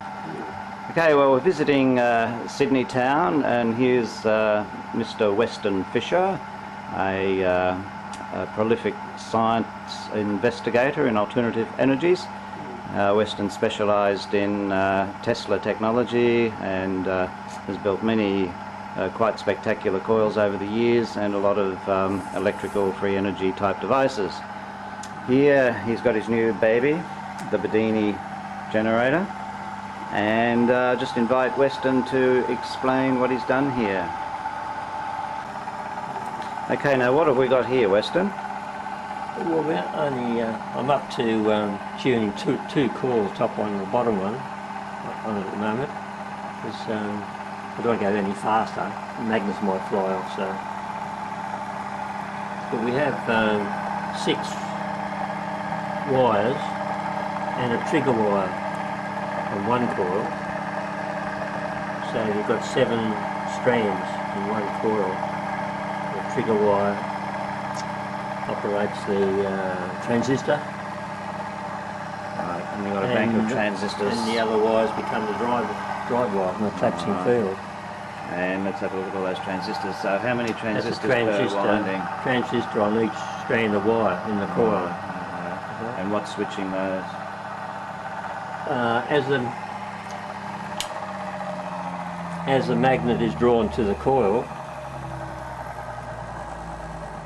Okay, well, we're visiting Sydney town, and here's Mr. Weston Fisher, a prolific science investigator in alternative energies. Weston specialised in Tesla technology and has built many quite spectacular coils over the years and a lot of electrical free energy type devices. Here he's got his new baby, the Bedini Generator, and just invite Weston to explain what he's done here. Okay, now what have we got here, Weston? Well, we're only, I'm up to tuning two coils, top one and the bottom one, on at the moment, because I don't want to go any faster, magnets might fly off, so. But we have 6 wires and a trigger wire on one coil, so you've got 7 strands in one coil. The trigger wire operates the transistor. Right, and you've got a bank of transistors. And the other wires become the drive wire from the collapsing field. And let's have a look at all those transistors. So how many transistors per winding? Transistor on each strand of wire in the coil. And what's switching those? As the magnet is drawn to the coil,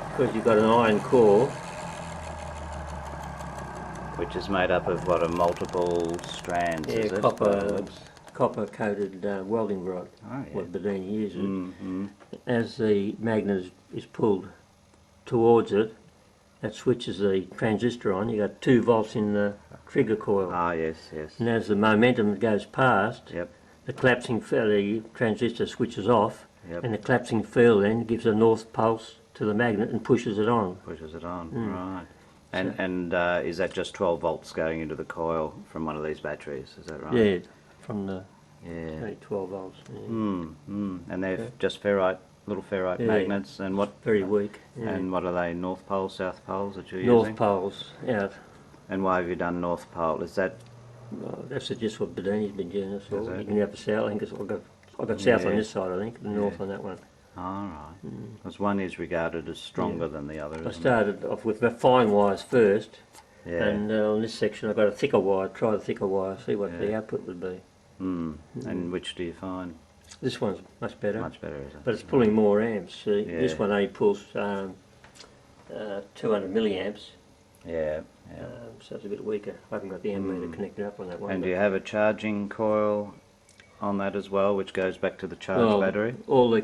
because you've got an iron core, which is made up of what, are multiple strands? Yeah, is it? copper coated welding rod. Oh, yeah. What Bedini uses. Mm-hmm. As the magnet is pulled towards it, that switches the transistor on. You got 2 volts in the trigger coil. Ah, yes, yes. And as the momentum goes past, Yep. the transistor switches off, Yep. and the collapsing field then gives a north pulse to the magnet and pushes it on. Pushes it on, right. And is that just 12 volts going into the coil from one of these batteries? Is that right? Yeah, from the 12 volts. Yeah. And they're just ferrite, little ferrite magnets, and what? Very weak. Yeah. And what are they? North pole, south poles that you're North using? poles out. And why have you done north pole? Is that? Well, that's just what Bedini's been doing. That's all. Is it? You can have the south. I think I've got south on this side. I think, and north on that one. All right. Because one is regarded as stronger than the other. I started off with the fine wires first, Yeah. and on this section I've got a thicker wire. Try the thicker wire, see what the output would be. And which do you find? This one's much better. Much better, is it? But it's pulling more amps. See, Yeah. this one only pulls 200 milliamps. Yeah. So it's a bit weaker. I haven't got the ammeter connected up on that one. And do you have a charging coil on that as well, which goes back to the charged battery? All the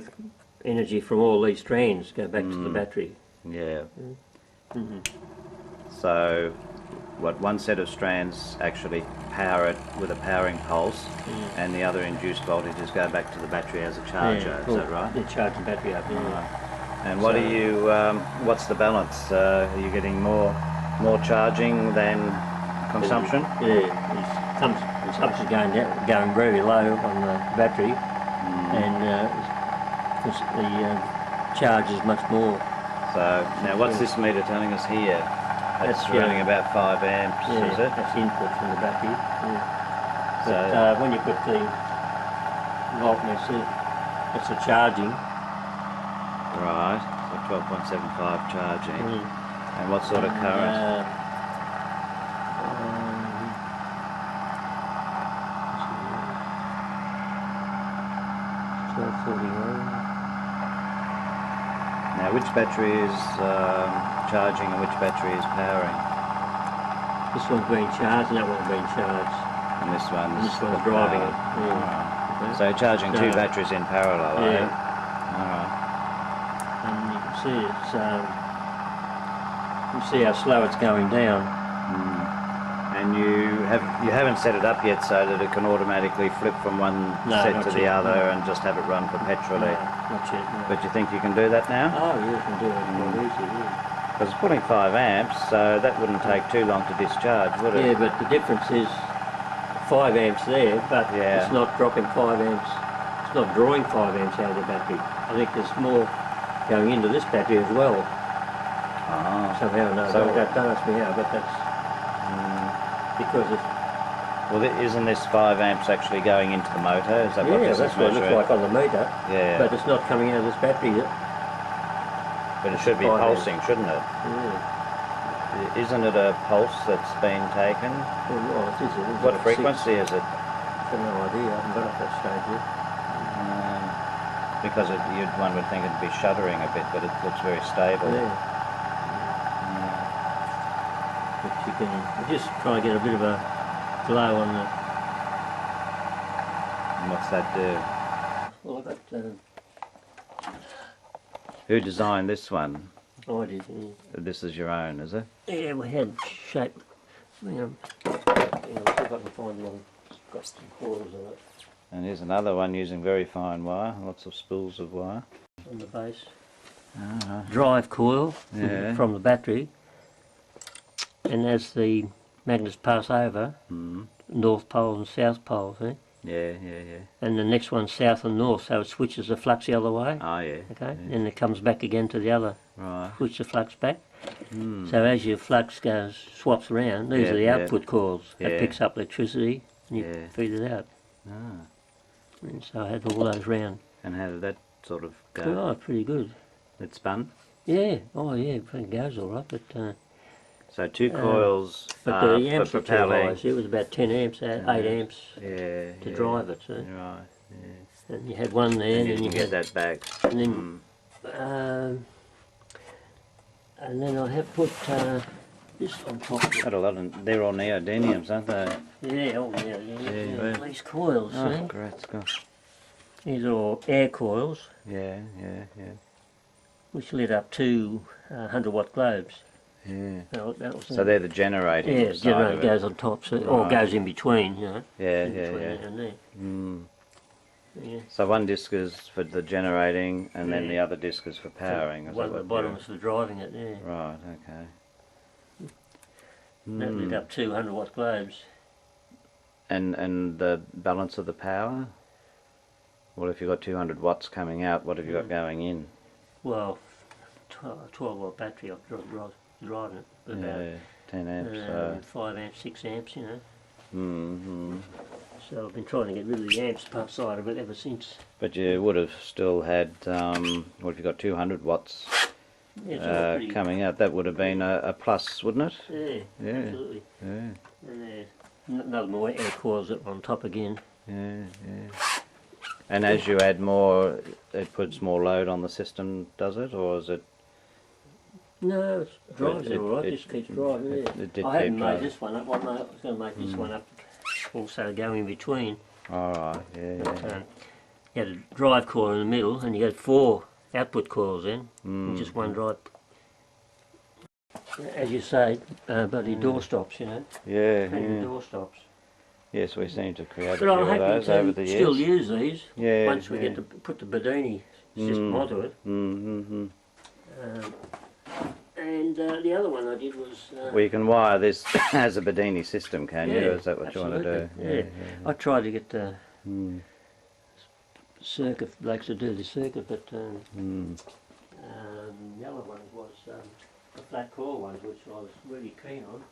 energy from all these strands go back to the battery. Yeah. So, one set of strands actually power it with a powering pulse, and the other induced voltages go back to the battery as a charger. Is that right? They charge the battery up. Yeah. And what are you? What's the balance? Are you getting more charging than consumption? Yeah, consumption is going very low on the battery, and the charge is much more. So now, what's this meter telling us here? That's running about 5 amps, is it? That's input from the battery. Yeah. So But when you put the voltmeter, it's a charging. right, so 12.75 charging. And what sort of current? 1241. Now, which battery is charging and which battery is powering? This one's being charged and that one's being charged. And this one's driving it. powered. Yeah. Alright. So charging 2 batteries in parallel, Yeah. Alright. And you can see it's you see how slow it's going down. And you haven't set it up yet so that it can automatically flip from one set to the other and just have it run perpetually. Not yet, no. But you think you can do that now? Oh, yeah, you can do it quite easy, yeah. Because it's pulling 5 amps, so that wouldn't take too long to discharge, would it? Yeah, but the difference is 5 amps there, but it's not dropping 5 amps. It's not drawing 5 amps out of the battery. I think there's more going into this battery as well. Ah. Somehow, no, So don't ask me how, but that's because Well, isn't this 5 amps actually going into the motor? Is that what Yeah, this that's is what it looks measuring? like on the meter. Yeah. But it's not coming out of this battery. But it should be 5 amps. pulsing, shouldn't it? Yeah. Isn't it a pulse that's been taken? Well, it is. What frequency is it? I've got no idea. I haven't got up that stage yet. Because one would think it'd be shuddering a bit, but it looks very stable. Yeah. But you can just try and get a bit of a glow on the... And what's that do? Well, I've got... Who designed this one? I did. Yeah. This is your own, is it? Yeah, we had shape. Hang on. See if I can find one. It's got some coils in it. And here's another one using very fine wire, lots of spools of wire. On the base. Ah. Drive coil Yeah. from the battery. And as the magnets pass over, north pole and south pole, see? Yeah. And the next one's south and north, so it switches the flux the other way. Oh, yeah. Okay, and it comes back again to the other. Right. Switch the flux back. So as your flux swaps around, these are the output coils that picks up electricity and you feed it out. Ah. And so I had all those round. And how did that sort of go? Oh, pretty good. It spun? Yeah, oh yeah, it goes all right, but... So 2 coils but the amps for were too high. propelling. See, it was about 10 amps, 8 amps Yeah. to drive it. So. Right. Yeah. And you had one there, And you and can you get had... that back. And then I have put this on top. Got a lot of, they're all neodymiums, aren't they? Yeah, oh yeah. These coils, Oh, see? great Scott. These are all air coils, Yeah. which lit up 2 100-watt globes. Yeah. That was So they're the generating yeah, side generator of it. goes on top, so, or Right. goes in between, you know. Yeah, in between there and there. Yeah. So one disc is for the generating, and then the other disc is for powering. Is One that at the what bottom you're- is for driving it, yeah. Right. Okay. That lit up 2 100-watt globes. And the balance of the power. Well, if you've got 200 watts coming out, what have you got going in? Well, 12-watt battery, I've driving it. About, 10 amps. 5 amps, 6 amps, you know. Mm-hmm. So I've been trying to get rid of the amps part side of it ever since. But you would have still had, what if you got 200 watts Yeah, it's all pretty, coming out? That would have been a plus, wouldn't it? yeah, absolutely. Yeah. And another more air coils up on top again. Yeah. And as you add more, it puts more load on the system, does it? Or is it... No, it drives it all right, it- just keeps driving, yeah. it did I haven't keep made driving. this one up, I was going to make this one up, also go in between. Alright, yeah. You had a drive coil in the middle, and you had 4 output coils in, and just one drive. As you say, bloody door stops, you know, Yeah. door stops. Yes, we seem to create a But few I'm of happy those over the to years. still use these Yeah, once we get to put the Bedini system onto it. And the other one I did was... Well, you can wire this as a Bedini system, can you? Is that what you want to do? absolutely, yeah. I tried to get the circuit, blokes to do the circuit, but the other one was the flat core ones, which I was really keen on.